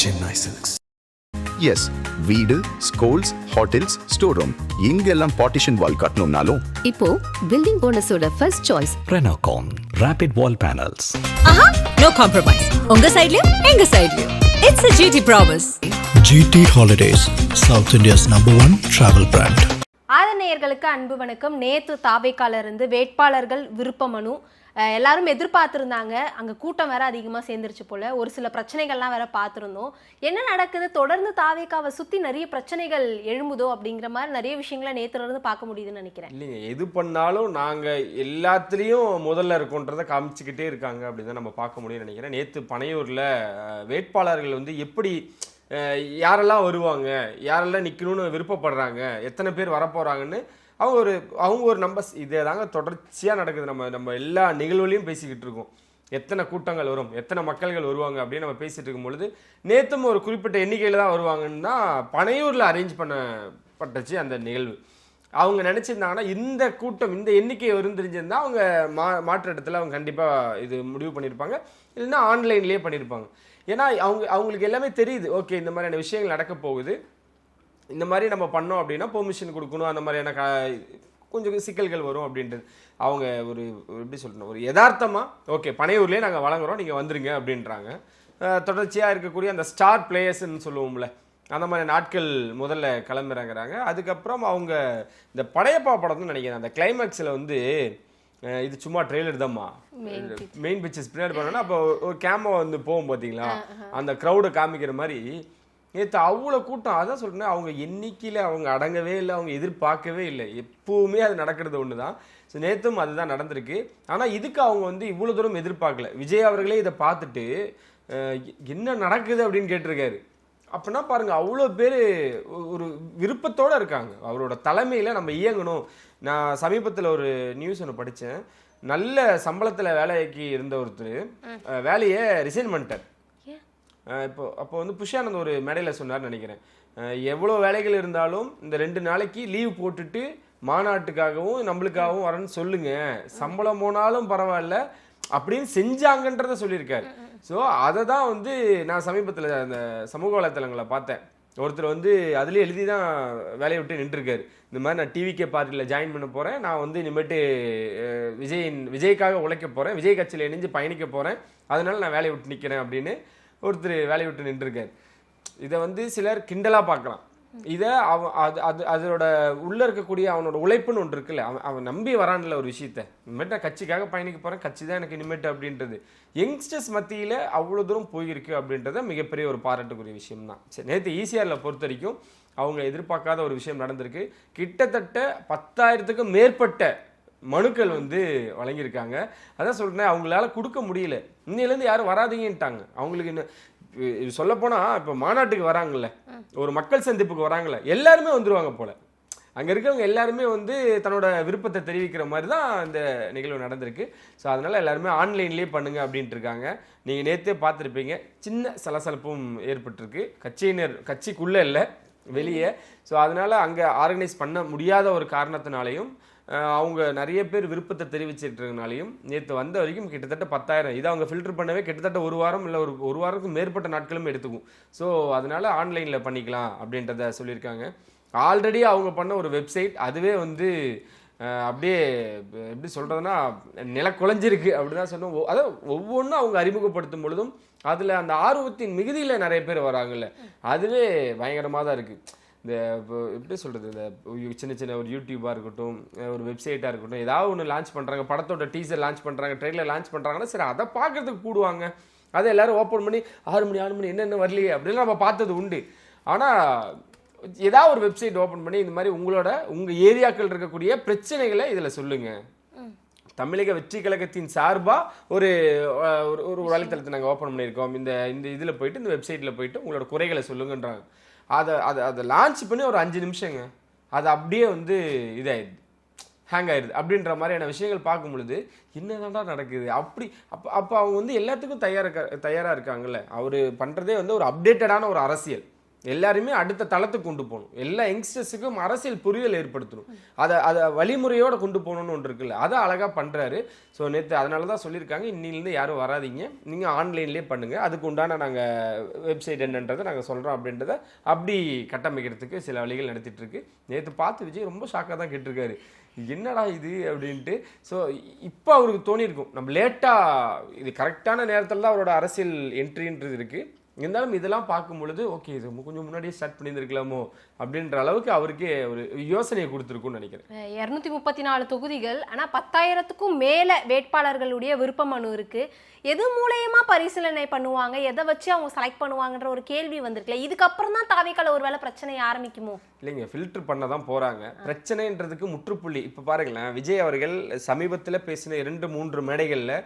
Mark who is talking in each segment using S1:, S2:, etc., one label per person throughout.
S1: Chennai Silks.
S2: Yes, வீடு, schools, hotels, store room இங்கெல்லாம் partition wall கட்டணும்னாலும்
S3: இப்போ பில்டிங் ஓனர்ஸோட first choice
S1: Renocon Rapid Wall Panels.
S4: ஆஹா, no compromise. உங்க சைடுலயும் எங்க சைடுலயும். It's a GT promise.
S5: GT Holidays, South India's #1 travel brand.
S6: ஆதநேயர்களுக்கு அன்பு வணக்கம். நேத்து தாவேக்கால இருந்து வேட்பாளர்கள் விருப்ப மனு எல்லாரும் எதிர்பார்த்துருந்தாங்க. அங்கே கூட்டம் வேற அதிகமாக சேர்ந்துருச்சு போல. ஒரு சில பிரச்சனைகள்லாம் வேற பார்த்துருந்தோம். என்ன நடக்குது, தொடர்ந்து தாவேக்காவை சுற்றி நிறைய பிரச்சனைகள் எழும்புதோ அப்படிங்கிற மாதிரி நிறைய விஷயங்களை நேத்துல இருந்து பார்க்க முடியுதுன்னு நினைக்கிறேன்.
S7: இல்லைங்க, எது பண்ணாலும் நாங்கள் எல்லாத்துலேயும் முதல்ல இருக்கோன்றதை காமிச்சிக்கிட்டே இருக்காங்க அப்படின்னு தான் நம்ம பார்க்க முடியும்னு நினைக்கிறேன். நேற்று பனையூரில் வேட்பாளர்கள் வந்து எப்படி யாரெல்லாம் வருவாங்க, யாரெல்லாம் நிற்கணும்னு விருப்பப்படுறாங்க, எத்தனை பேர் வரப்போகிறாங்கன்னு அவங்க ஒரு நம்பர் இதே தாங்க தொடர்ச்சியாக நடக்குது. நம்ம எல்லா நிகழ்வுலையும் பேசிக்கிட்டு இருக்கோம். எத்தனை கூட்டங்கள் வரும், எத்தனை மக்கள்கள் வருவாங்க அப்படின்னு நம்ம பேசிகிட்டு இருக்கும் பொழுது நேற்றும் ஒரு குறிப்பிட்ட எண்ணிக்கையில் தான் வருவாங்கன்னா பனையூரில் அரேஞ்ச் பண்ணப்பட்டுச்சு அந்த நிகழ்வு. அவங்க நினச்சிருந்தாங்கன்னா இந்த கூட்டம் இந்த எண்ணிக்கை வரும் தெரிஞ்சிருந்தால் அவங்க மாற்று இடத்துல அவங்க கண்டிப்பாக இது முடிவு பண்ணியிருப்பாங்க, இல்லைன்னா ஆன்லைன்லேயே பண்ணியிருப்பாங்க. ஏன்னா அவங்களுக்கு எல்லாமே தெரியுது, ஓகே இந்த மாதிரியான விஷயங்கள் நடக்க போகுது, இந்த மாதிரி நம்ம பண்ணோம் அப்படின்னா பெர்மிஷன் கொடுக்கணும், அந்த மாதிரியான கொஞ்சம் சிக்கல்கள் வரும் அப்படின்றது. அவங்க ஒரு எப்படி சொல்லணும், ஒரு யதார்த்தமாக ஓகே பனையூர்லேயே நாங்கள் வழங்குறோம், நீங்கள் வந்துருங்க அப்படின்றாங்க. தொடர்ச்சியாக இருக்கக்கூடிய அந்த ஸ்டார் பிளேயர்ஸ்ன்னு சொல்லுவோம்ல, அந்த மாதிரி நாட்கள் முதல்ல கிளம்புறாங்கிறாங்க. அதுக்கப்புறம் அவங்க இந்த படையப்பா படம்னு நினைக்கிறேன், அந்த கிளைமேக்ஸில் வந்து இது சும்மா ட்ரெய்லர் தான்மா, மெயின் பிக்சர்ஸ் பின்னாடி பண்ணோன்னா அப்போ ஒரு கேமரா வந்து போகும் பார்த்தீங்களா, அந்த க்ரௌடை காமிக்கிற மாதிரி நேற்று அவ்வளோ கூட்டம். அதான் சொல்கிறேன், அவங்க எண்ணிக்கையில் அவங்க அடங்கவே இல்லை, அவங்க எதிர்பார்க்கவே இல்லை. எப்பவுமே அது நடக்கிறது ஒன்று தான். ஸோ நேற்றும் அதுதான் நடந்திருக்கு. ஆனால் இதுக்கு அவங்க வந்து இவ்வளோ தூரம் எதிர்பார்க்கல. விஜய் அவர்களே இதை பார்த்துட்டு என்ன நடக்குது அப்படின்னு கேட்டிருக்காரு. அப்படின்னா பாருங்கள், அவ்வளோ பேர் ஒரு விருப்பத்தோடு இருக்காங்க. அவரோட தலைமையில் நம்ம இயங்கணும். நான் சமீபத்தில் ஒரு நியூஸ் ஒன்று படித்தேன். நல்ல சம்பளத்தில் வேலைக்கு இருந்த ஒருத்தர் வேலையை ரிசைன் பண்ணிட்டார். அப்போ வந்து புஷ்யானந்த் ஒரு மேடையில் சொன்னார்னு நினைக்கிறேன், எவ்வளோ வேலைகள் இருந்தாலும் இந்த 2 நாளைக்கு லீவ் போட்டுட்டு மாநாட்டுக்காகவும் நம்மளுக்காகவும் வரேன்னு சொல்லுங்க, சம்பளம் போனாலும் பரவாயில்ல அப்படின்னு செஞ்சாங்கன்றத சொல்லியிருக்காரு. ஸோ அதை தான் வந்து நான் சமீபத்தில் அந்த சமூக வலைத்தளங்களை பார்த்தேன். ஒருத்தர் வந்து அதுலேயே எழுதி தான் வேலையை விட்டு நின்றுருக்காரு. இந்த மாதிரி நான் டிவிகே பார்ட்டியில் ஜாயின் பண்ண போகிறேன், நான் வந்து இனிமேட்டு விஜய்க்காக உழைக்க போகிறேன், விஜய் கட்சியில் இணைஞ்சு பயணிக்க போகிறேன், அதனால நான் வேலையை விட்டு நிற்கிறேன் அப்படின்னு ஒருத்தர் வேலையை விட்டு நின்றுருக்காரு. இதை வந்து சிலர் கிண்டலாக பார்க்கலாம். இதை அதோட உள்ளே இருக்கக்கூடிய அவனோட உழைப்புன்னு ஒன்று இருக்குல்ல, அவன் நம்பி வரான்ல ஒரு விஷயத்த, இனிமேட்டு நான் கட்சிக்காக பயணிக்க போகிறேன், கட்சி தான் எனக்கு இனிமேட்டு அப்படின்றது யங்ஸ்டர்ஸ் மத்தியில் அவ்வளோ தூரம் போயிருக்கு அப்படின்றத மிகப்பெரிய ஒரு பாராட்டுக்குரிய விஷயம் தான். சரி, நேற்று ஈசிஆரில் பொறுத்த வரைக்கும் அவங்க எதிர்பார்க்காத ஒரு விஷயம் நடந்திருக்கு. கிட்டத்தட்ட 10,000க்கும் மேற்பட்ட மனுக்கள் வந்து வழங்கியிருக்காங்க. அதான் சொல்கிறேன், அவங்களால கொடுக்க முடியல. இன்னிலேருந்து யாரும் வராதீங்கன்ட்டாங்க. அவங்களுக்கு இன்னும் சொல்லப்போனால் இப்போ மாநாட்டுக்கு வராங்கல்ல, ஒரு மக்கள் சந்திப்புக்கு வராங்கல்ல, எல்லாருமே வந்துடுவாங்க போல். அங்கே இருக்கிறவங்க எல்லாருமே வந்து தன்னோட விருப்பத்தை தெரிவிக்கிற மாதிரி தான் இந்த நிகழ்வு நடந்திருக்கு. ஸோ அதனால் எல்லாருமே ஆன்லைன்லேயே பண்ணுங்க அப்படின்ட்டு இருக்காங்க. நீங்கள் நேற்றே பார்த்துருப்பீங்க, சின்ன சலசலப்பும் ஏற்பட்டிருக்கு. கட்சிக்குள்ளே இல்லை, வெளியே. ஸோ அதனால் அங்கே ஆர்கனைஸ் பண்ண முடியாத ஒரு காரணத்தினாலையும் அவங்க நிறைய பேர் விருப்பத்தை தெரிவிச்சிருக்கிறதுனாலையும் நேற்று வந்த வரைக்கும் கிட்டத்தட்ட 10,000 இதை அவங்க ஃபில்டர் பண்ணவே கிட்டத்தட்ட ஒரு வாரம் இல்லை ஒரு வாரத்துக்கு மேற்பட்ட நாட்களும் எடுத்துக்கும். ஸோ அதனால் ஆன்லைனில் பண்ணிக்கலாம் அப்படின்றத சொல்லியிருக்காங்க. ஆல்ரெடி அவங்க பண்ண ஒரு வெப்சைட் அதுவே வந்து அப்படியே எப்படி சொல்கிறதுனா நிலக்குலைஞ்சிருக்கு அப்படி தான் சொன்னோம். அதாவது ஒவ்வொன்றும் அவங்க அறிமுகப்படுத்தும் பொழுதும் அதில் அந்த ஆர்வத்தின் மிகுதியில் நிறைய பேர் வராங்கல்ல, அதுவே பயங்கரமாக தான் இருக்குது. இந்த எப்படி சொல்கிறது, இந்த சின்ன சின்ன ஒரு யூடியூபாக இருக்கட்டும், ஒரு வெப்சைட்டாக இருக்கட்டும், ஏதாவது ஒன்று லான்ச் பண்ணுறாங்க, படத்தோட டீசர் லான்ச் பண்ணுறாங்க, ட்ரெயிலர் லான்ச் பண்ணுறாங்கன்னா சரி அதை பார்க்குறதுக்கு கூடுவாங்க. அதை எல்லோரும் ஓப்பன் பண்ணி 6 மணி என்னென்ன வரலையே அப்படின்னு நம்ம பார்த்தது உண்டு. ஆனால் ஏதாவது ஒரு வெப்சைட் ஓப்பன் பண்ணி இந்த மாதிரி உங்கள் ஏரியாக்கள் இருக்கக்கூடிய பிரச்சனைகளை இதில் சொல்லுங்கள், தமிழக வெற்றி கழகத்தின் சார்பாக ஒரு ஒரு வலைத்தளத்தை நாங்கள் ஓப்பன் பண்ணியிருக்கோம், இந்த இதில் போயிட்டு இந்த வெப்சைட்டில் போயிட்டு உங்களோட குறைகளை சொல்லுங்கன்றாங்க. அதை லான்ச் பண்ணி ஒரு 5 நிமிஷங்க அது அப்படியே வந்து இதாகிடுது, ஹேங் ஆகிடுது அப்படின்ற மாதிரியான விஷயங்கள் பார்க்கும் பொழுது என்னதான்டா நடக்குது அப்படி. அப்போ அவங்க வந்து எல்லாத்துக்கும் தயாராக இருக்காங்கல்ல. அவர் பண்ணுறதே வந்து ஒரு அப்டேட்டடான ஒரு அரசியல். எல்லாருமே அடுத்த தளத்துக்கு கொண்டு போகணும். எல்லா யங்ஸ்டர்ஸுக்கும் அரசியல் புரிதல் ஏற்படுத்தணும். அதை வழிமுறையோட கொண்டு போகணும்னு ஒன்று இருக்குல்ல, அதை அழகாக பண்ணுறாரு. ஸோ நேற்று அதனால தான் சொல்லியிருக்காங்க, இன்னிலேருந்து யாரும் வராதிங்க, நீங்கள் ஆன்லைன்லேயே பண்ணுங்கள், அதுக்கு உண்டான நாங்கள் வெப்சைட் என்னன்றதை நாங்கள் சொல்கிறோம் அப்படின்றத அப்படி கட்டமைக்கிறதுக்கு சில வழிகள் நடத்திட்டு இருக்கு. நேற்று பார்த்து விஜய் ரொம்ப ஷாக்காக தான் கேட்டிருக்காரு, என்னடா இது அப்படின்ட்டு. ஸோ இப்போ அவருக்கு தோணியிருக்கும், நம்ம லேட்டாக இது கரெக்டான நேரத்தில் தான் அவரோட அரசியல் என்ட்ரின்றது இருக்குது. இருந்தாலும் இதெல்லாம் பார்க்கும் பொழுது ஓகே, இது கொஞ்சம் முன்னாடியே ஸ்டார்ட் பண்ணியிருக்கலாமோ அப்படின்ற அளவுக்கு அவருக்கே ஒரு யோசனையை கொடுத்துருக்குன்னு நினைக்கிறேன்.
S6: 234 தொகுதிகள், ஆனால் 10,000க்கும் மேலே வேட்பாளர்களுடைய விருப்ப மனு இருக்கு. எது மூலயமா பரிசீலனை பண்ணுவாங்க, எதை வச்சு அவங்க செலக்ட் பண்ணுவாங்கன்ற ஒரு கேள்வி வந்திருக்குல்ல. இதுக்கப்புறம் தான் தாவேக்கால ஒரு வேளை பிரச்சனை ஆரம்பிக்குமோ?
S7: இல்லைங்க, ஃபில்டர் பண்ண தான் போகிறாங்க. பிரச்சனைன்றதுக்கு முற்றுப்புள்ளி இப்போ பாருங்களேன், விஜய் அவர்கள் சமீபத்தில் பேசின 2-3 மேடைகளில்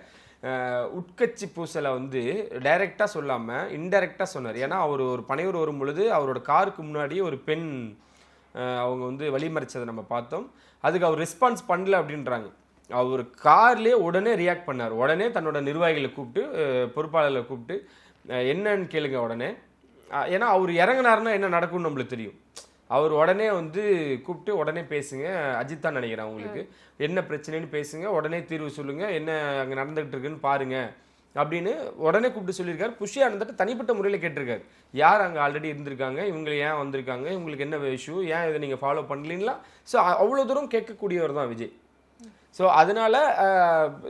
S7: உட்கட்சி பூசலை வந்து டைரெக்டாக சொல்லாமல் இன்டைரக்டாக சொன்னார். ஏன்னா அவர் ஒரு பனையூர் வரும் பொழுது அவரோட காருக்கு முன்னாடி ஒரு பெண் அவங்க வந்து வழிமறிச்சதை நம்ம பார்த்தோம். அதுக்கு அவர் ரெஸ்பான்ஸ் பண்ணல அப்படின்றாங்க. அவர் கார்லேயே உடனே ரியாக்ட் பண்ணார். உடனே தன்னோட நிர்வாகிகளை கூப்பிட்டு, பொறுப்பாளர்களை கூப்பிட்டு என்னன்னு கேளுங்க உடனே. ஏன்னா அவர் இறங்கினாருன்னா என்ன நடக்கும்னு நம்மளுக்கு தெரியும். அவர் உடனே வந்து கூப்பிட்டு உடனே பேசுங்க, அஜித் தான் நினைக்கிறேன், அவங்களுக்கு என்ன பிரச்சனைன்னு பேசுங்க, உடனே தீர்வு சொல்லுங்க, என்ன அங்கே நடந்துகிட்டு இருக்குன்னு பாருங்க அப்படின்னு உடனே கூப்பிட்டு சொல்லியிருக்காரு. புஷி ஆனந்த் தனிப்பட்ட முறையில் கேட்டிருக்காரு, யார் அங்கே ஆல்ரெடி இருந்திருக்காங்க, இவங்க ஏன் வந்திருக்காங்க, இவங்களுக்கு என்ன இஷ்யூ, ஏன் இதை நீங்கள் ஃபாலோ பண்ணலீங்களா. ஸோ அவ்வளோ தூரம் கேட்கக்கூடியவர் தான் விஜய். ஸோ அதனால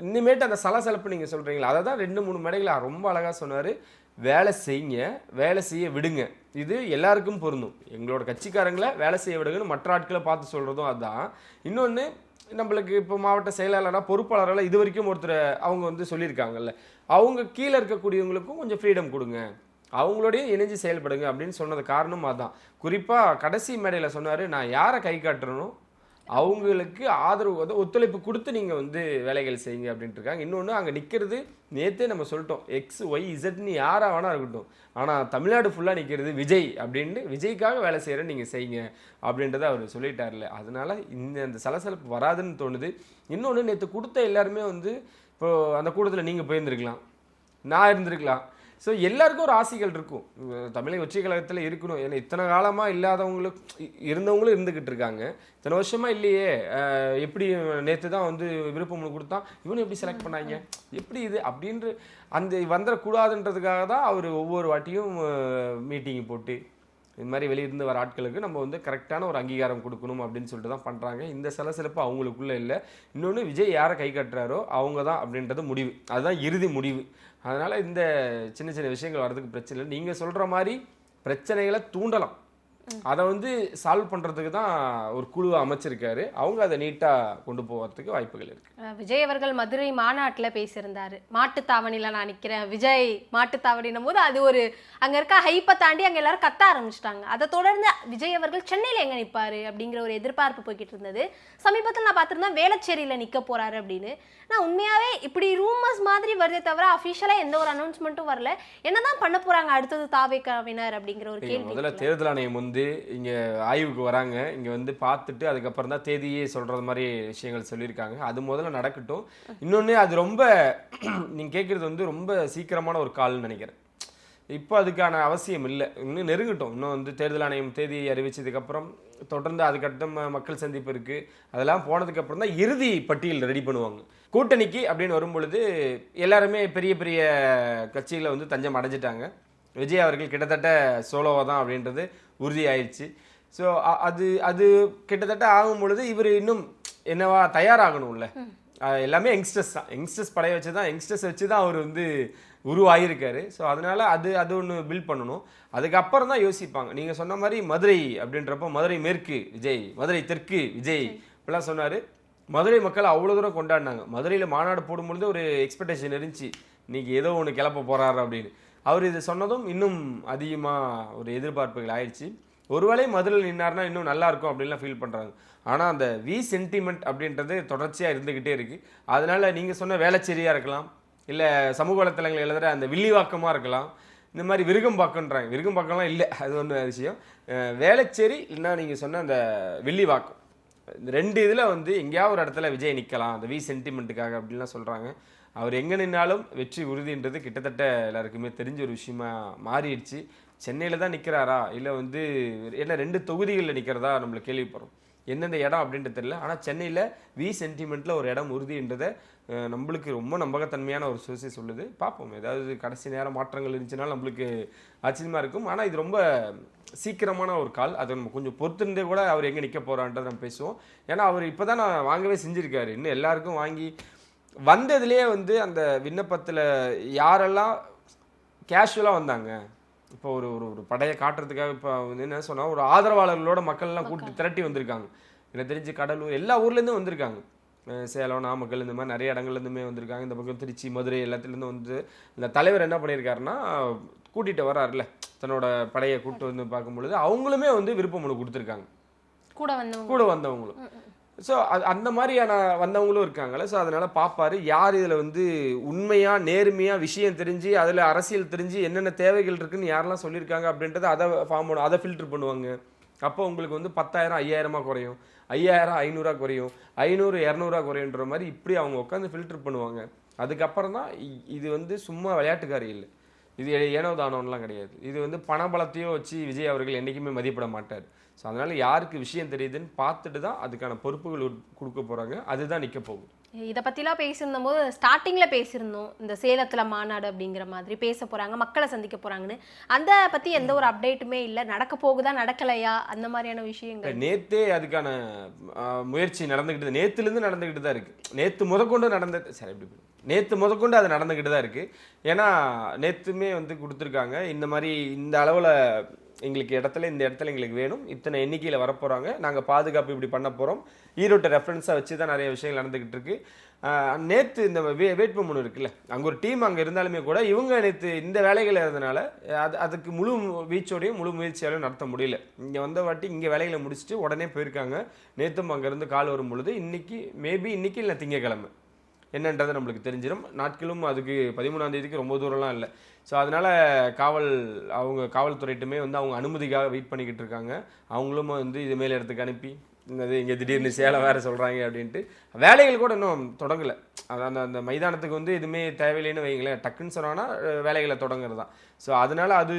S7: இனிமேட்டு அந்த சலசலப்பு நீங்கள் சொல்கிறீங்களா, அதை தான் 2-3 மேடைகளை ரொம்ப அழகாக சொன்னார். வேலை செய்யுங்க, வேலை செய்ய விடுங்க, இது எல்லாருக்கும் பொருந்தும். எங்களோட கட்சிக்காரங்களை வேலை செய்ய விடுங்கன்னு மற்ற ஆட்களை பார்த்து சொல்கிறதும் அதுதான். இன்னொன்று, நம்மளுக்கு இப்போ மாவட்ட செயலாளராக பொறுப்பாளரால் இது வரைக்கும் ஒருத்தர் அவங்க வந்து சொல்லியிருக்காங்கல்ல, அவங்க கீழே இருக்கக்கூடியவங்களுக்கும் கொஞ்சம் ஃப்ரீடம் கொடுங்க, அவங்களோடையும் இணைஞ்சு செயல்படுங்க அப்படின்னு சொன்னது காரணம் அதுதான். குறிப்பாக கடைசி மேடையில் சொன்னார், நான் யாரை கை காட்டுறனோ அவங்களுக்கு ஆதரவு ஒத்துழைப்பு கொடுத்து நீங்கள் வந்து வேலைகள் செய்யுங்க அப்படின்ட்டு இருக்காங்க. இன்னொன்று, அங்கே நிற்கிறது நேற்றே நம்ம சொல்லிட்டோம், XYZன்னு யாராக வேணா இருக்கட்டும், ஆனால் தமிழ்நாடு ஃபுல்லாக நிற்கிறது விஜய் அப்படின்னு, விஜய்க்காக வேலை செய்கிறேன்னு நீங்கள் செய்யுங்க அப்படின்றத அவர் சொல்லிட்டார்ல. அதனால அந்த சலசலப்பு வராதுன்னு தோணுது. இன்னொன்று, நேற்று கொடுத்த எல்லாருமே வந்து இப்போ அந்த கூட்டத்தில் நீங்கள் போயிருந்துருக்கலாம், நான் இருந்திருக்கலாம். ஸோ எல்லாருக்கும் ஒரு ஆசைகள் இருக்கும், தமிழக வெற்றி கழகத்தில் இருக்கணும். ஏன்னா இத்தனை காலமாக இல்லாதவங்களும் இருந்தவங்களும் இருந்துக்கிட்டு இருக்காங்க, இத்தனை வருஷமாக இல்லையே, எப்படி நேற்று தான் வந்து விருப்பம் கொடுத்தான், இவனு எப்படி செலக்ட் பண்ணாங்க, எப்படி இது அப்படின்ற அந்த வந்துடக்கூடாதுன்றதுக்காக தான் அவர் ஒவ்வொரு வாட்டியும் மீட்டிங் போட்டு இது மாதிரி வெளியிருந்து வர ஆட்களுக்கு நம்ம வந்து கரெக்டான ஒரு அங்கீகாரம் கொடுக்கணும் அப்படின்னு சொல்லிட்டு தான் பண்ணுறாங்க. இந்த சலசலப்பு அவங்களுக்குள்ளே இல்லை. இன்னொன்று, விஜய் யாரை கை கட்டுறாரோ அவங்க தான் அப்படின்றது முடிவு, அதுதான் இறுதி முடிவு. அதனால் இந்த சின்ன சின்ன விஷயங்கள் வர்றதுக்கு பிரச்சனை இல்லை. நீங்கள் சொல்கிற மாதிரி பிரச்சனைகளை தூண்டலாம், அதை வந்து சால்வ் பண்ணுறதுக்கு தான் ஒரு குழுவை அமைச்சிருக்காரு. அவங்க அதை நீட்டாக கொண்டு போகிறதுக்கு வாய்ப்புகள் இருக்குது.
S6: விஜய் அவர்கள் மதுரை மாநாட்டில் பேசியிருந்தார், மாட்டுத்தாவணியில் நான் நிற்கிறேன், விஜய் மாட்டுத்தாவணின்னும் போது அது ஒரு அங்கே இருக்க ஹைப்பை தாண்டி அங்கே எல்லாரும் கத்த ஆரம்பிச்சிட்டாங்க. அதை தொடர்ந்து விஜய் அவர்கள் சென்னையில் எங்கே நிற்பார் அப்படிங்கிற ஒரு எதிர்பார்ப்பு போய்கிட்டு இருந்தது. சமீபத்தில் நான் பார்த்துருந்தேன் வேளச்சேரியில் நிற்க போகிறாரு அப்படின்னு. நான் உண்மையாகவே இப்படி ரூமர்ஸ் மாதிரி வருதே தவிர அஃபிஷியலாக எந்த ஒரு அனௌன்ஸ்மெண்ட்டும் வரல. என்னதான் பண்ண போகிறாங்க அடுத்தது தாவேக்காவினர் அப்படிங்கிற ஒரு கேள்வி.
S7: முதல்ல தேர்தல் ஆணையம் வந்து இங்கே ஆய்வுக்கு வராங்க, இங்கே வந்து பார்த்துட்டு அதுக்கப்புறம் தான் தேதியே சொல்கிறது மாதிரி விஷயங்கள் சொல்லியிருக்காங்க. அது முதல்ல நடக்கட்டும். இன்னொன்று, அது ரொம்ப நீங்கள் கேட்குறது வந்து ரொம்ப சீக்கிரமான ஒரு கால்னு நினைக்கிறேன். இப்போ அதுக்கான அவசியம் இல்லை, இன்னும் நெருங்கட்டும். இன்னும் வந்து தேர்தல் ஆணையம் தேதியை அறிவிச்சதுக்கப்புறம் தொடர்ந்து அதுக்கட்டம் மக்கள் சந்திப்பு இருக்குது, அதெல்லாம் போனதுக்கப்புறம் தான் இறுதி பட்டியல் ரெடி பண்ணுவாங்க. கூட்டணிக்கு அப்படின்னு வரும்பொழுது எல்லாருமே பெரிய பெரிய கட்சிகளை வந்து தஞ்சம் அடைஞ்சிட்டாங்க. விஜய் அவர்கள் கிட்டத்தட்ட சோலோவாக தான் அப்படின்றது உறுதி ஆயிடுச்சு. ஸோ அது அது கிட்டத்தட்ட ஆகும் பொழுது இவர் இன்னும் என்னவா தயாராகணும்ல. எல்லாமே யங்ஸ்டர்ஸ் தான், யங்ஸ்டர்ஸ் படைய வச்சு தான், யங்ஸ்டர்ஸ் வச்சு தான் அவர் வந்து உருவாகியிருக்காரு. ஸோ அதனால அது ஒன்று பில்ட் பண்ணணும். அதுக்கப்புறம் தான் யோசிப்பாங்க. நீங்கள் சொன்ன மாதிரி மதுரை அப்படின்றப்போ மதுரை மேற்கு விஜய், மதுரை தெற்கு விஜய் இப்படிலாம் சொன்னார். மதுரை மக்கள் அவ்வளோ தூரம் கொண்டாடினாங்க. மதுரையில் மாநாடு போடும்பொழுது ஒரு எக்ஸ்பெக்டேஷன் இருந்துச்சு, இன்னைக்கு ஏதோ ஒன்று கிளப்ப போகிறாரு அப்படின்னு. அவர் இது சொன்னதும் இன்னும் அதிகமாக ஒரு எதிர்பார்ப்புகள் ஆயிடுச்சு. ஒருவேளை மதுரையில் நின்னார்னா இன்னும் நல்லா இருக்கும் அப்படின்லாம் ஃபீல் பண்ணுறாங்க. ஆனால் அந்த சென்டிமெண்ட் அப்படின்றது தொடர்ச்சியாக இருந்துக்கிட்டே இருக்குது. அதனால நீங்கள் சொன்ன வேளச்சேரியாக இருக்கலாம், இல்லை சமூக வலைத்தளங்கள் எழுதுகிற அந்த வில்லிவாக்கமாக இருக்கலாம், இந்த மாதிரி விருகம்பாக்கம்ன்றாங்க. விருகம்பாக்கம்லாம் இல்லை, அது ஒன்று விஷயம். வேளச்சேரி இல்லைன்னா நீங்கள் சொன்ன அந்த வில்லிவாக்கம், இந்த 2 இதில் வந்து எங்கேயாவது ஒரு இடத்துல விஜய் நிற்கலாம் அந்த சென்டிமெண்ட்டுக்காக அப்படின்லாம் சொல்கிறாங்க. அவர் எங்கே நின்னாலும் வெற்றி உறுதின்றது கிட்டத்தட்ட எல்லாருக்குமே தெரிஞ்ச ஒரு விஷயமா மாறிடுச்சு. சென்னையில் தான் நிற்கிறாரா இல்லை வந்து என்ன 2 தொகுதிகளில் நிற்கிறதா நம்மளை கேள்விப்படுறோம். எந்தெந்த இடம் அப்படின்ட்டு தெரியல. ஆனால் சென்னையில் சென்டிமெண்ட்டில் ஒரு இடம் உறுதின்றதை நம்மளுக்கு ரொம்ப நம்பகத்தன்மையான ஒரு சோர்ஸே சொல்லுது. பார்ப்போம், ஏதாவது கடைசி நேரம் மாற்றங்கள் இருந்துச்சுனாலும் நம்மளுக்கு ஆச்சரியமாக இருக்கும். ஆனால் இது ரொம்ப சீக்கிரமான ஒரு கால். அதை நம்ம கொஞ்சம் பொறுத்திருந்தே கூட அவர் எங்கே நிற்க போகிறான்றதை நம்ம பேசுவோம். ஏன்னா அவர் இப்போ தான் நான் வாங்கவே செஞ்சுருக்காரு. இன்னும் எல்லாருக்கும் வாங்கி வந்ததுலேயே வந்து அந்த விண்ணப்பத்தில் யாரெல்லாம் கேஷுவலாக வந்தாங்க, இப்போ ஒரு ஒரு படையை காட்டுறதுக்காக இப்போ வந்து என்ன சொன்னால் ஒரு ஆதரவாளர்களோட மக்கள்லாம் கூட்டி திரட்டி வந்திருக்காங்க. எனக்கு தெரிஞ்சு கடலூர் எல்லா ஊர்லேருந்தும் வந்திருக்காங்க. சேலம், நாமக்கல் இந்த மாதிரி நிறைய இடங்கள்லேருந்துமே வந்திருக்காங்க. இந்த பக்கம் திருச்சி, மதுரை எல்லாத்துலேருந்து வந்து இந்த தலைவர் என்ன பண்ணியிருக்காருன்னா கூட்டிகிட்டு வராருல தன்னோட படையை கூப்பிட்டு வந்து பார்க்கும்பொழுது அவங்களுமே வந்து விருப்ப மனு கொடுத்துருக்காங்க, கூட வந்தவங்களும். ஸோ அந்த மாதிரியான வந்தவங்களும் இருக்காங்கல்ல. ஸோ அதனால் பார்ப்பாரு யார் இதில் வந்து உண்மையாக நேர்மையாக விஷயம் தெரிஞ்சு அதில் அரசியல் தெரிஞ்சு என்னென்ன தேவைகள் இருக்குன்னு யாரெல்லாம் சொல்லியிருக்காங்க அப்படின்றத அதை ஃபார்ம் பண்ணுவோம், அதை ஃபில்டர் பண்ணுவாங்க. அப்போ உங்களுக்கு வந்து 10,000 5,000 குறையும், 5,000 500 குறையும், 500 200 குறையுன்ற மாதிரி இப்படி அவங்க உட்காந்து ஃபில்டர் பண்ணுவாங்க. அதுக்கப்புறம் தான் இது வந்து சும்மா விளையாட்டுக்காரி இல்லை, இது ஏனோ தானோன்னெலாம் கிடையாது. இது வந்து பணபலத்தையோ வச்சு விஜய் அவர்கள் என்றைக்குமே மதிப்பிட மாட்டார். ஸோ அதனால் யாருக்கு விஷயம் தெரியுதுன்னு பார்த்துட்டு தான் அதுக்கான பொறுப்புகள் கொடுக்க போகிறாங்க. அதுதான் நிற்க போகும்.
S6: இதை பற்றிலாம் பேசியிருந்த போது ஸ்டார்டிங்கில் பேசியிருந்தோம், இந்த சேலத்தில் மாநாடு அப்படிங்கிற மாதிரி பேச போகிறாங்க, மக்களை சந்திக்க போகிறாங்கன்னு. அந்த பற்றி எந்த ஒரு அப்டேட்டுமே இல்லை. நடக்க போகுதா நடக்கலையா அந்த மாதிரியான விஷயங்கள்
S7: நேற்றே அதுக்கான முயற்சி நடந்துக்கிட்டு, நேற்றுலேருந்து நடந்துக்கிட்டு தான் இருக்குது. நேற்று முதற்கொண்டு நேற்று முதற்கொண்டு அது நடந்துக்கிட்டு தான் இருக்குது. ஏன்னா நேற்றுமே வந்து கொடுத்துருக்காங்க, இந்த மாதிரி இந்த அளவில் எங்களுக்கு இந்த இடத்துல எங்களுக்கு வேணும், இத்தனை எண்ணிக்கையில் வரப்போகிறாங்க, நாங்கள் பாதுகாப்பு இப்படி பண்ண போகிறோம், ஈரோட்டை ரெஃபரன்ஸாக வச்சு தான் நிறைய விஷயங்கள் நடந்துக்கிட்டு இருக்கு. நேற்று இந்த வேட்புமனு இருக்குல்ல, அங்கே ஒரு டீம் அங்கே இருந்தாலுமே கூட இவங்க நேற்று இந்த வேலைகள் இருந்தனால அதுக்கு முழு வீச்சோடையும் முழு முயற்சியாலும் நடத்த முடியல. இங்கே வந்த வாட்டி இங்கே வேலைகளை முடிச்சுட்டு உடனே போயிருக்காங்க. நேற்றும் அங்கேருந்து கால் வரும் பொழுது இன்னைக்கு இன்னைக்கு இல்லை திங்கக்கிழமை என்னன்றது நம்மளுக்கு தெரிஞ்சிடும். நாட்களும் அதுக்கு 13ஆம் தேதிக்கு ரொம்ப தூரம்லாம் இல்லை. ஸோ அதனால் காவல்துறைட்டுமே வந்து அவங்க அனுமதிக்காக வெயிட் பண்ணிக்கிட்டு இருக்காங்க. அவங்களும் வந்து இது மேல் இடத்துக்கு அனுப்பி இது இங்கே திடீர்னு சேலம் வேறு சொல்கிறாங்க அப்படின்ட்டு வேலைகள் கூட இன்னும் தொடங்கலை. அந்த அந்த மைதானத்துக்கு வந்து எதுவுமே தேவையில்லைன்னு வைங்களேன், டக்குன்னு சொன்னாங்கன்னா வேலைகளை தொடங்குறது தான். ஸோ அதனால் அது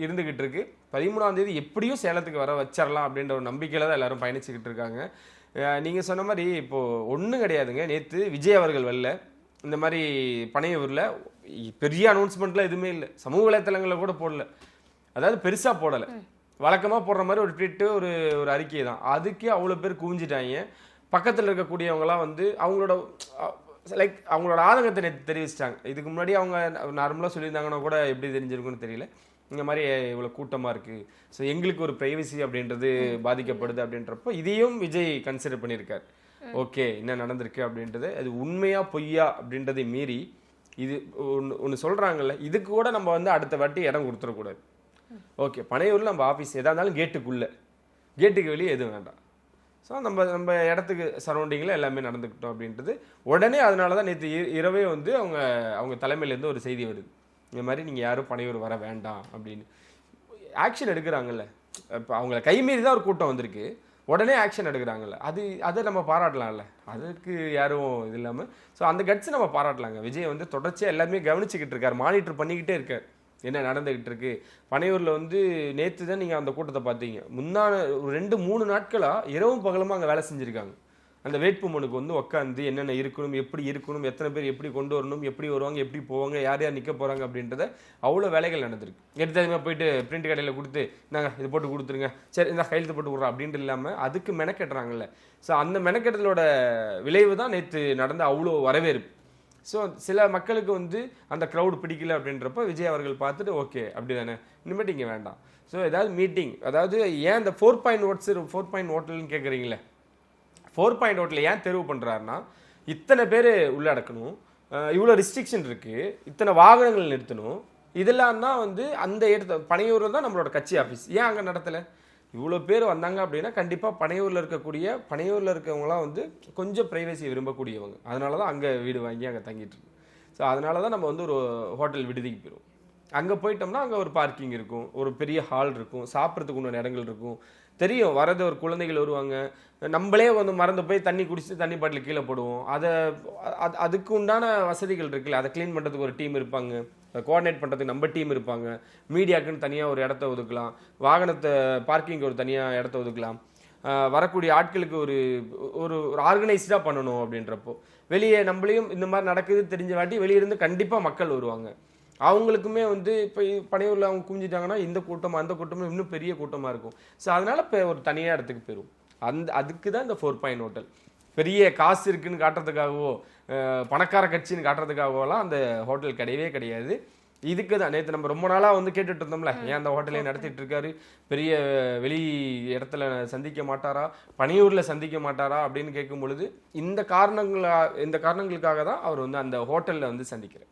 S7: இருந்துக்கிட்டு இருக்கு. 13ஆம் தேதி எப்படியும் சேலத்துக்கு வர வச்சிடலாம் அப்படின்ற ஒரு நம்பிக்கையில் தான் எல்லோரும் பயணிச்சுக்கிட்டு இருக்காங்க. நீங்கள் சொன்ன மாதிரி இப்போது ஒன்றும் கிடையாதுங்க. நேற்று விஜய் அவர்கள் வரல, இந்த மாதிரி பனையூரில் பெரிய அனௌன்ஸ்மெண்ட்லாம் எதுவுமே இல்லை, சமூக வலைத்தளங்களில் கூட போடல, அதாவது பெருசாக போடலை, வழக்கமாக போடுற மாதிரி ஒரு ட்வீட்டு ஒரு அறிக்கை தான். அதுக்கே அவ்வளோ பேர் குவிஞ்சிட்டாங்க. பக்கத்தில் இருக்கக்கூடியவங்களாம் வந்து அவங்களோட ஆதங்கத்தை நேற்று தெரிவிச்சிட்டாங்க. இதுக்கு முன்னாடி அவங்க நார்மலாக சொல்லியிருந்தாங்கன்னா கூட எப்படி தெரிஞ்சிருக்குன்னு தெரியல, இந்த மாதிரி இவ்வளோ கூட்டமாக இருக்குது, ஸோ எங்களுக்கு ஒரு ப்ரைவசி அப்படின்றது பாதிக்கப்படுது அப்படின்றப்போ இதையும் விஜய் கன்சிடர் பண்ணியிருக்கார். ஓகே, என்ன நடந்திருக்கு அப்படின்றது அது உண்மையா பொய்யா அப்படின்றதை மீறி இது ஒன்று சொல்கிறாங்கல்ல, இதுக்கு கூட நம்ம வந்து அடுத்த வாட்டி இடம் கொடுத்துடக்கூடாது. ஓகே, பனையூரில் நம்ம ஆஃபீஸ் எதாக இருந்தாலும் கேட்டுக்கு வெளியே எதுவும் வேண்டாம். ஸோ நம்ம இடத்துக்கு சரௌண்டிங்கில் எல்லாமே நடந்துக்கிட்டோம் அப்படின்றது உடனே. அதனால தான் நேற்று இரவே வந்து அவங்க தலைமையிலேருந்து ஒரு செய்தி வருது, இந்த மாதிரி நீங்கள் யாரும் பனையூர் வர வேண்டாம் அப்படின்னு ஆக்ஷன் எடுக்கிறாங்கல்ல. இப்போ அவங்கள கைமீறி தான் ஒரு கூட்டம் வந்திருக்கு, உடனே ஆக்ஷன் எடுக்கிறாங்கல்ல, அதை நம்ம பாராட்டலாம்ல. அதுக்கு யாரும் இது இல்லாமல் ஸோ அந்த கட்ஸ் நம்ம பாராட்டலாங்க. விஜய் வந்து தொடர்ச்சியாக எல்லாமே கவனிச்சுக்கிட்டு இருக்கார், மானிட்டர் பண்ணிக்கிட்டே இருக்கார் என்ன நடந்துக்கிட்டு இருக்கு. பனையூரில் வந்து நேற்று தான் நீங்கள் அந்த கூட்டத்தை பார்த்தீங்க. முன்னான ஒரு 2-3 நாட்களாக இரவும் பகலமாக அங்கே வேலை செஞ்சுருக்காங்க. அந்த வேட்புமனுக்கு வந்து உட்காந்து என்னென்ன இருக்கணும், எப்படி இருக்கணும், எத்தனை பேர் எப்படி கொண்டு வரணும், எப்படி வருவாங்க, எப்படி போவாங்க, யார் யார் நிற்க போகிறாங்க அப்படின்றத அவ்வளோ வேலைகள் நடந்திருக்கு. எடுத்ததுமே போயிட்டு பிரிண்ட் கடையில் கொடுத்து நாங்கள் இது போட்டு கொடுத்துருங்க, சரி இந்த கையெழுத்து போட்டு கொடுறோம் அப்படின்ட்டு இல்லாமல் அதுக்கு மெனக்கட்டுறாங்கல்ல. ஸோ அந்த மெனக்கெட்டலோட விளைவு தான் நேற்று நடந்த அவ்வளோ வரவேற்பு. ஸோ சில மக்களுக்கு வந்து அந்த க்ரௌடு பிடிக்கல அப்படின்றப்ப விஜய் அவர்கள் பார்த்துட்டு ஓகே அப்படி தானே, இனிமேட்டு இங்கே வேண்டாம். ஸோ ஏதாவது மீட்டிங், அதாவது ஏன் இந்த 4.0 ஹோட்டல்னு கேட்குறீங்களே, 4 ஹோட்டல் ஏன் தெரிவு பண்ணுறாருன்னா இத்தனை பேர் உள்ளடக்கணும், இவ்வளோ ரெஸ்ட்ரிக்ஷன் இருக்குது, இத்தனை வாகனங்கள் நிறுத்தணும், இதெல்லாம் தான் வந்து அந்த இடத்த பனையூரில் தான் நம்மளோட கட்சி ஆஃபீஸ். ஏன் அங்கே நடத்தலை? இவ்வளோ பேர் வந்தாங்க அப்படின்னா கண்டிப்பாக பனையூரில் இருக்கவங்களாம் வந்து கொஞ்சம் ப்ரைவசி விரும்பக்கூடியவங்க, அதனால தான் அங்கே வீடு வாங்கி அங்கே தங்கிட்டு இருக்கு. ஸோ அதனால தான் நம்ம வந்து ஒரு ஹோட்டல் விடுதிக்கு போயிடுவோம். அங்கே போயிட்டோம்னா அங்கே ஒரு பார்க்கிங் இருக்கும், ஒரு பெரிய ஹால் இருக்கும், சாப்பிட்றதுக்கு உண்டான இடங்கள் இருக்கும். தெரியும் வரது ஒரு குழந்தைகள் வருவாங்க, நம்மளே வந்து மறந்து போய் தண்ணி குடிச்சு தண்ணி பாட்டில் கீழே போடுவோம். அதுக்கு உண்டான வசதிகள் இருக்குல்ல, அதை க்ளீன் பண்ணுறதுக்கு ஒரு டீம் இருப்பாங்க, கோஆர்டினேட் பண்ணுறதுக்கு நம்ம டீம் இருப்பாங்க, மீடியாக்குன்னு தனியாக ஒரு இடத்த ஒதுக்கலாம், வாகனத்தை பார்க்கிங் ஒரு தனியாக இடத்த ஒதுக்கலாம், வரக்கூடிய ஆட்களுக்கு ஒரு ஒரு ஒரு ஆர்கனைஸ்டாக பண்ணணும். அப்படின்றப்போ வெளியே நம்மளையும் இந்த மாதிரி நடக்குது தெரிஞ்ச வாட்டி வெளியிருந்து கண்டிப்பாக மக்கள் வருவாங்க. அவங்களுக்குமே வந்து இப்போ பனையூரில் அவங்க குமிஞ்சிட்டாங்கன்னா இந்த கூட்டம் அந்த கூட்டமும் இன்னும் பெரிய கூட்டமாக இருக்கும். ஸோ அதனால் இப்போ ஒரு தனியாக இடத்துக்கு போயிடும். அதுக்கு தான் இந்த 4 பாயிண்ட் ஹோட்டல். பெரிய காசு இருக்குன்னு காட்டுறதுக்காகவோ பணக்கார கட்சின்னு காட்டுறதுக்காகவோலாம் அந்த ஹோட்டல் கிடையவே கிடையாது. இதுக்கு தான் நேற்று நம்ம ரொம்ப நாளாக வந்து கேட்டுட்டு இருந்தோம்ல, ஏன் அந்த ஹோட்டலே நடத்திட்டு இருக்காரு, பெரிய வெளி இடத்துல சந்திக்க மாட்டாரா, பனையூரில் சந்திக்க மாட்டாரா அப்படின்னு கேட்கும் பொழுது இந்த காரணங்களுக்காக தான் அவர் வந்து அந்த ஹோட்டலில் வந்து சந்திக்கிறார்.